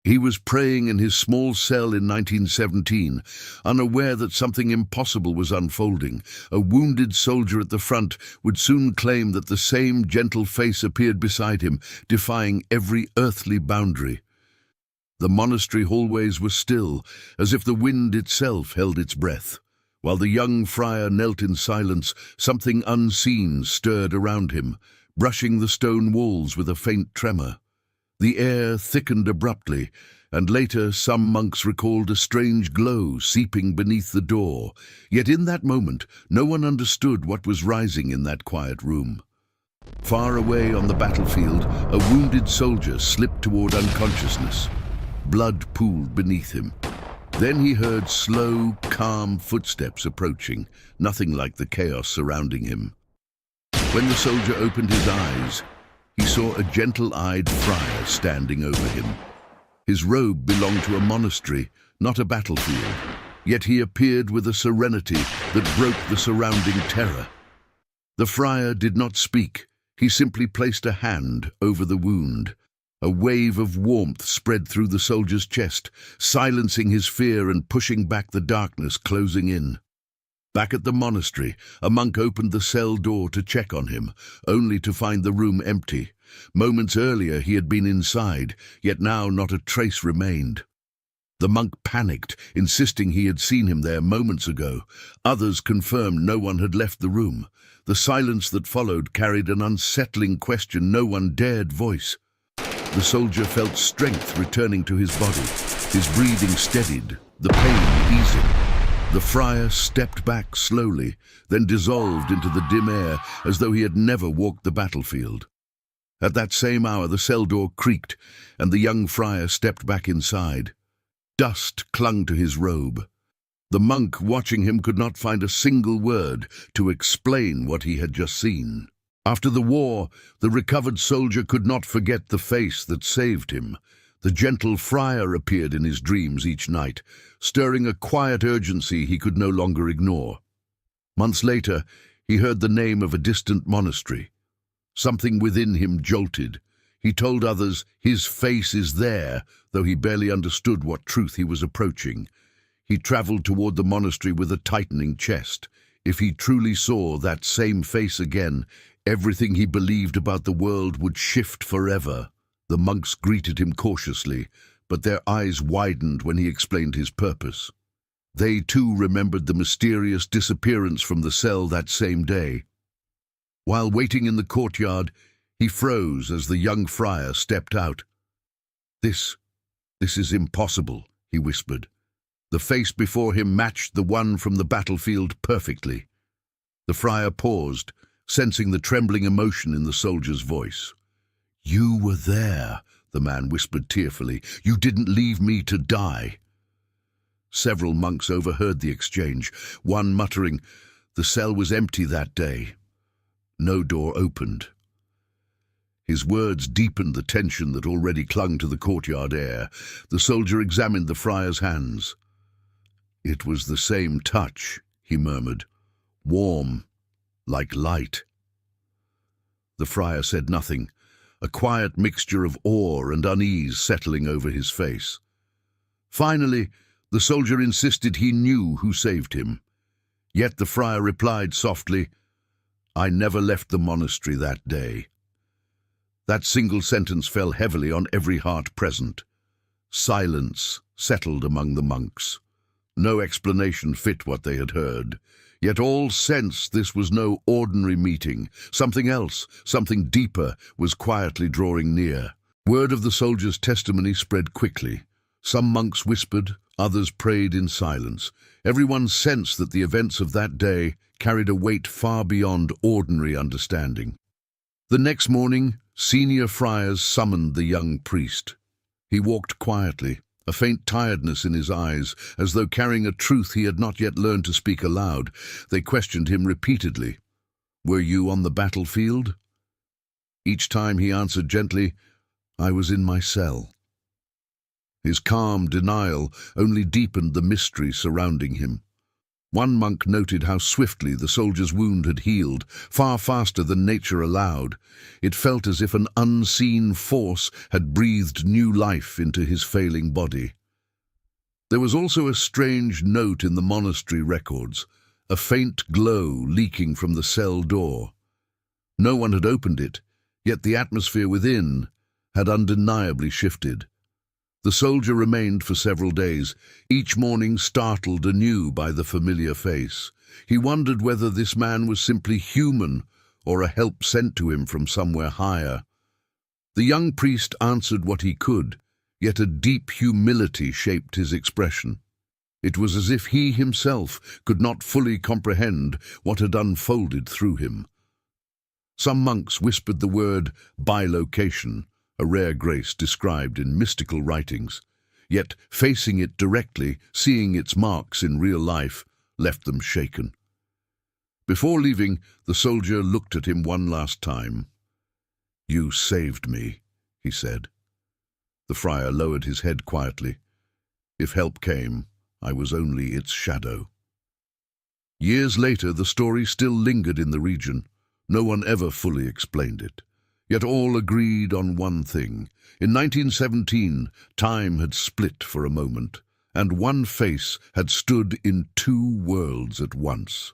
He was praying in his small cell in 1917, unaware that something impossible was unfolding. A wounded soldier at the front would soon claim that the same gentle face appeared beside him, defying every earthly boundary. The monastery hallways were still, as if the wind itself held its breath. While the young friar knelt in silence, something unseen stirred around him, brushing the stone walls with a faint tremor. The air thickened abruptly, and later some monks recalled a strange glow seeping beneath the door. Yet in that moment, no one understood what was rising in that quiet room. Far away on the battlefield, a wounded soldier slipped toward unconsciousness. Blood pooled beneath him. Then he heard slow, calm footsteps approaching, nothing like the chaos surrounding him. When the soldier opened his eyes, he saw a gentle-eyed friar standing over him. His robe belonged to a monastery, not a battlefield, yet he appeared with a serenity that broke the surrounding terror. The friar did not speak. He simply placed a hand over the wound. A wave of warmth spread through the soldier's chest, silencing his fear and pushing back the darkness closing in. Back at the monastery, a monk opened the cell door to check on him, only to find the room empty. Moments earlier he had been inside, yet now not a trace remained. The monk panicked, insisting he had seen him there moments ago. Others confirmed no one had left the room. The silence that followed carried an unsettling question no one dared voice. The soldier felt strength returning to his body. His breathing steadied, the pain easing. The friar stepped back slowly, then dissolved into the dim air as though he had never walked the battlefield. At that same hour the cell door creaked, and the young friar stepped back inside. Dust clung to his robe. The monk watching him could not find a single word to explain what he had just seen. After the war, the recovered soldier could not forget the face that saved him. The gentle friar appeared in his dreams each night, stirring a quiet urgency he could no longer ignore. Months later, he heard the name of a distant monastery. Something within him jolted. He told others, his face is there, though he barely understood what truth he was approaching. He traveled toward the monastery with a tightening chest. If he truly saw that same face again, everything he believed about the world would shift forever. The monks greeted him cautiously, but their eyes widened when he explained his purpose. They too remembered the mysterious disappearance from the cell that same day. While waiting in the courtyard, he froze as the young friar stepped out. This is impossible," he whispered. The face before him matched the one from the battlefield perfectly. The friar paused, sensing the trembling emotion in the soldier's voice. "You were there," the man whispered tearfully. "You didn't leave me to die." Several monks overheard the exchange, one muttering, "The cell was empty that day." No door opened. His words deepened the tension that already clung to the courtyard air. The soldier examined the friar's hands. "It was the same touch," he murmured. "Warm, like light." The friar said nothing, a quiet mixture of awe and unease settling over his face. Finally, the soldier insisted he knew who saved him. Yet the friar replied softly, "I never left the monastery that day." That single sentence fell heavily on every heart present. Silence settled among the monks. No explanation fit what they had heard. Yet all sensed this was no ordinary meeting. Something else, something deeper, was quietly drawing near. Word of the soldier's testimony spread quickly. Some monks whispered, others prayed in silence. Everyone sensed that the events of that day carried a weight far beyond ordinary understanding. The next morning, senior friars summoned the young priest. He walked quietly, a faint tiredness in his eyes, as though carrying a truth he had not yet learned to speak aloud. They questioned him repeatedly. "Were you on the battlefield?" Each time he answered gently, "I was in my cell." His calm denial only deepened the mystery surrounding him. One monk noted how swiftly the soldier's wound had healed, far faster than nature allowed. It felt as if an unseen force had breathed new life into his failing body. There was also a strange note in the monastery records, a faint glow leaking from the cell door. No one had opened it, yet the atmosphere within had undeniably shifted. The soldier remained for several days, each morning startled anew by the familiar face. He wondered whether this man was simply human or a help sent to him from somewhere higher. The young priest answered what he could, yet a deep humility shaped his expression. It was as if he himself could not fully comprehend what had unfolded through him. Some monks whispered the word bilocation, a rare grace described in mystical writings, yet facing it directly, seeing its marks in real life, left them shaken. Before leaving, the soldier looked at him one last time. "You saved me," he said. The friar lowered his head quietly. "If help came, I was only its shadow." Years later, the story still lingered in the region. No one ever fully explained it. Yet all agreed on one thing. In 1917, time had split for a moment, and one face had stood in two worlds at once.